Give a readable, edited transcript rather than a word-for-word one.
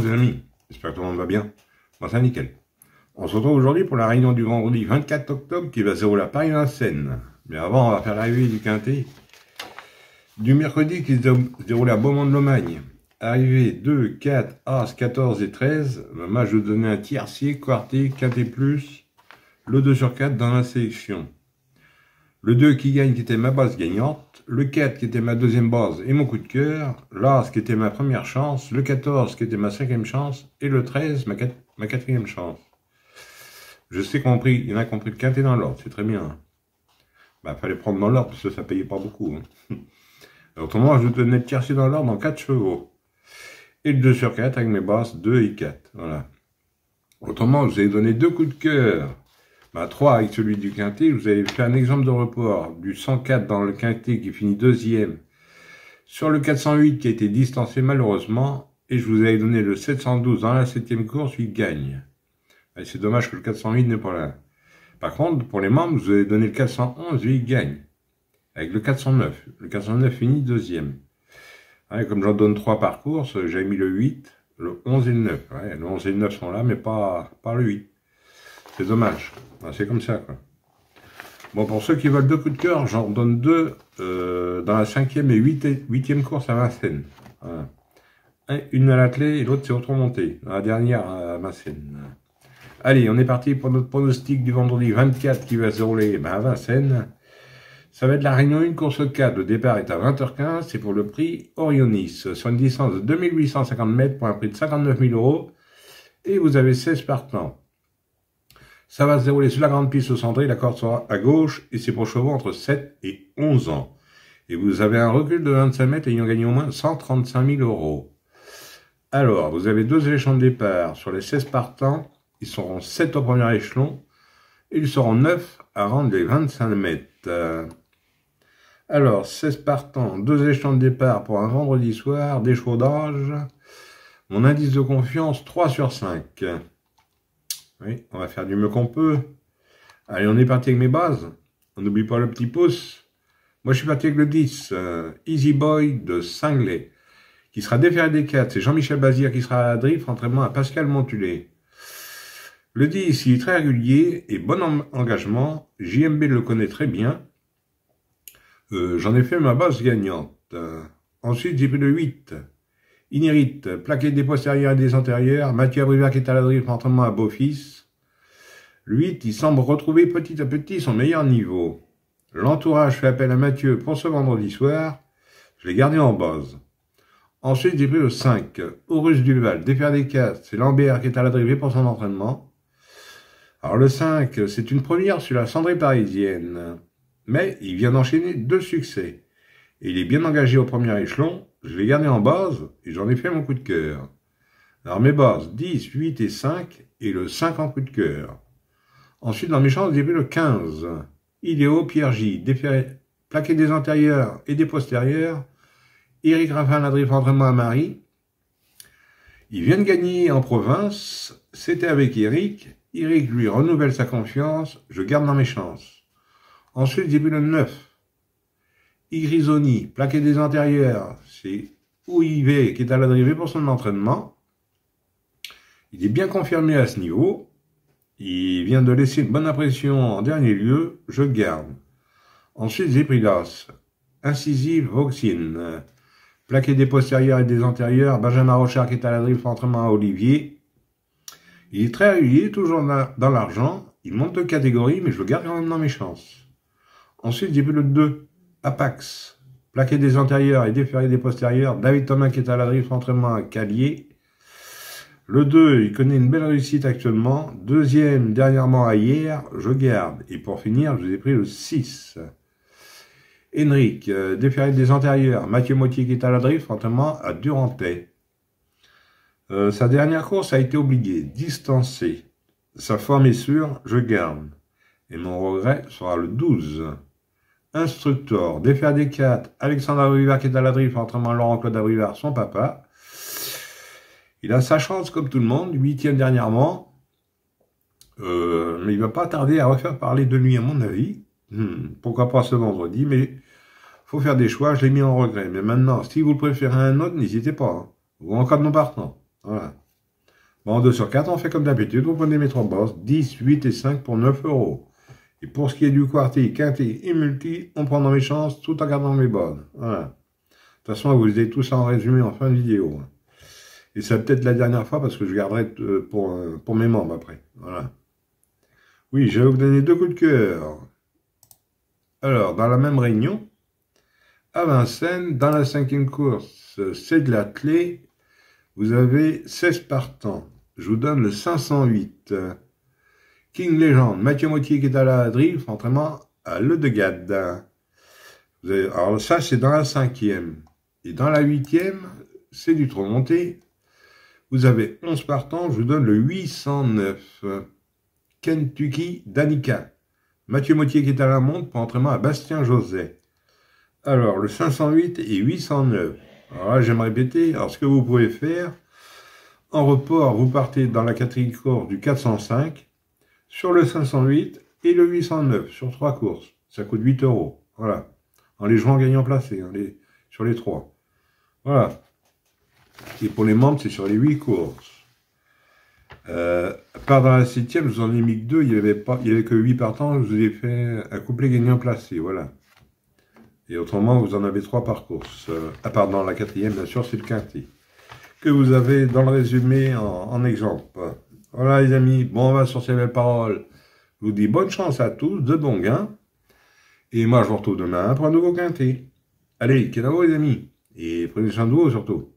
les amis, j'espère que tout le monde va bien. Moi c'est nickel. On se retrouve aujourd'hui pour la réunion du vendredi 24 octobre qui va se dérouler à Paris-Vincennes. Mais avant on va faire l'arrivée du quintet du mercredi qui se déroulait à Beaumont-de-Lomagne. Arrivée 2, 4, As, 14 et 13. Moi je vais vous donner un tiercier, quartier, quintet plus, le 2 sur 4 dans la sélection. Le 2 qui gagne qui était ma base gagnante, le 4 qui était ma deuxième base et mon coup de cœur, l'As qui était ma première chance, le 14 qui était ma cinquième chance et le 13 ma quatrième chance. Je sais qu'il y en a qui ont pris le quintet dans l'ordre, c'est très bien. Bah, fallait prendre dans l'ordre parce que ça payait pas beaucoup. Hein. Autrement, je vais vous donner le tiercier dans l'ordre dans 4 chevaux. Et le 2 sur 4 avec mes bases 2 et 4. Voilà. Autrement, je vous ai donné 2 coups de cœur. 3 avec celui du quintet, vous avez fait un exemple de report du 104 dans le quintet qui finit deuxième sur le 408 qui a été distancé malheureusement et je vous avais donné le 712 dans la 7e course, il gagne. C'est dommage que le 408 n'est pas là. Par contre, pour les membres, vous avez donné le 411 et il gagne avec le 409. Le 409 finit deuxième. Comme j'en donne 3 par course, j'ai mis le 8, le 11 et le 9. Le 11 et le 9 sont là, mais pas le 8. C'est dommage. C'est comme ça, quoi. Bon, pour ceux qui veulent 2 coups de cœur, j'en donne 2 dans la 5e et 8e course à Vincennes. Voilà. Une à l'attelé et l'autre c'est autre montée. Dans la dernière à Vincennes. Allez, on est parti pour notre pronostic du vendredi 24 qui va se dérouler à Vincennes. Ça va être la réunion 1, course 4. Le départ est à 20h15. C'est pour le prix Orionis. Sur une distance de 2850 mètres pour un prix de 59 000 €. Et vous avez 16 partants. Ça va se dérouler sur la grande piste au cendré, la corde sera à gauche, et c'est pour chevaux entre 7 et 11 ans. Et vous avez un recul de 25 mètres ayant gagné au moins 135 000 €. Alors, vous avez 2 échelons de départ. Sur les 16 partants, ils seront 7 au premier échelon, et ils seront 9 à rendre les 25 mètres. Alors, 16 partants, 2 échelons de départ pour un vendredi soir, des chevaux d'âge. Mon indice de confiance, 3 sur 5. Oui, on va faire du mieux qu'on peut. Allez, on est parti avec mes bases. On n'oublie pas le petit pouce. Moi, je suis parti avec le 10, Easy Boy de Cinglé, qui sera déféré des 4. C'est Jean-Michel Bazir qui sera à drift, entraînement à Pascal Montulé. Le 10, il est très régulier et bon engagement. JMB le connaît très bien. J'en ai fait ma base gagnante. Ensuite, j'ai pris le 8. Inhérite, plaqué des postérieurs et des antérieurs, Mathieu Abrivard qui est à la drift, entraînement à Beaufils. Le 8, il semble retrouver petit à petit son meilleur niveau. L'entourage fait appel à Mathieu pour ce vendredi soir. Je l'ai gardé en base. Ensuite, j'ai pris le 5, Horus Duval, déféré des 4, c'est Lambert qui est à la drift pour son entraînement. Alors le 5, c'est une première sur la cendrée parisienne. Mais il vient d'enchaîner 2 succès. Et il est bien engagé au premier échelon. Je l'ai gardé en base et j'en ai fait mon coup de cœur. Alors mes bases, 10, 8 et 5 et le 5 en coup de cœur. Ensuite, dans mes chances, j'ai pris le 15. Idéo, Pierre J, déféré, plaqué des antérieurs et des postérieurs. Éric Raffin, la drift entraînement à Marie. Il vient de gagner en province. C'était avec Éric. Éric lui renouvelle sa confiance. Je garde dans mes chances. Ensuite, j'ai pris le 9. Igrisoni, plaqué des antérieurs, c'est OIV qui est à la drivée pour son entraînement. Il est bien confirmé à ce niveau. Il vient de laisser une bonne impression en dernier lieu, je garde. Ensuite, j'ai pris l'As. Incisive Voxine, plaqué des postérieurs et des antérieurs, Benjamin Rochard qui est à la drive pour entraînement à Olivier. Il est très régulier, toujours dans l'argent. Il monte de catégorie, mais je le garde quand même dans mes chances. Ensuite, j'ai pris le 2. Apax, plaqué des antérieurs et déféré des postérieurs, David Thomas qui est à la drift entraînement à Calier. Le 2, il connaît une belle réussite actuellement. Deuxième, dernièrement à hier, je garde. Et pour finir, je vous ai pris le 6. Henrik, déféré des antérieurs, Mathieu Mottier qui est à la drift entraînement à Durantais. Sa dernière course a été obligée, distancée. Sa forme est sûre, je garde. Et mon regret sera le 12. Instructor, déféré des 4, Alexandre Abrivard qui est à la drift, entraînement Laurent-Claude Abrivard, son papa. Il a sa chance comme tout le monde, 8e dernièrement. Mais il va pas tarder à refaire parler de lui à mon avis. Pourquoi pas ce vendredi, mais faut faire des choix, je l'ai mis en regret. Mais maintenant, si vous le préférez à un autre, n'hésitez pas. Ou en cas de non partant. Voilà. Bon, en 2 sur 4, on fait comme d'habitude. Vous prenez mes 3 bosses, 10, 8 et 5 pour 9 euros. Et pour ce qui est du quartier, quintet et multi, on prend dans mes chances tout en gardant mes bonnes. Voilà. De toute façon, vous avez tout ça en résumé en fin de vidéo. Et c'est peut-être la dernière fois parce que je garderai pour mes membres après. Voilà. Oui, je vais vous donner 2 coups de cœur. Alors, dans la même réunion, à Vincennes, dans la 5e course, c'est de l'athlé. Vous avez 16 partants. Je vous donne le 508. King Legend, Mathieu Mottier qui est à la drill, entraînement à Le de Gade. Alors ça, c'est dans la 5e. Et dans la 8e, c'est du trop monté. Vous avez 11 partants, je vous donne le 809. Kentucky Danica. Mathieu Mottier qui est à la montre pour entraînement à Bastien José. Alors, le 508 et 809. Alors là, j'aime répéter. Alors, ce que vous pouvez faire, en report, vous partez dans la 4e course du 405, sur le 508 et le 809, sur 3 courses. Ça coûte 8 euros. Voilà. En les jouant gagnant placé, hein, sur les 3. Voilà. Et pour les membres, c'est sur les 8 courses. À part dans la 7e, je vous en ai mis que 2, il n'y avait que 8 partants, je vous ai fait un couplet gagnant placé, voilà. Et autrement, vous en avez 3 par course. À part dans la 4e, bien sûr, c'est le quintet. Que vous avez dans le résumé en exemple. Voilà les amis, bon, on va sur ces belles paroles. Je vous dis bonne chance à tous, de bons gains. Et moi, je vous retrouve demain pour un nouveau quintet. Allez, kenavo les amis. Et prenez soin de vous surtout.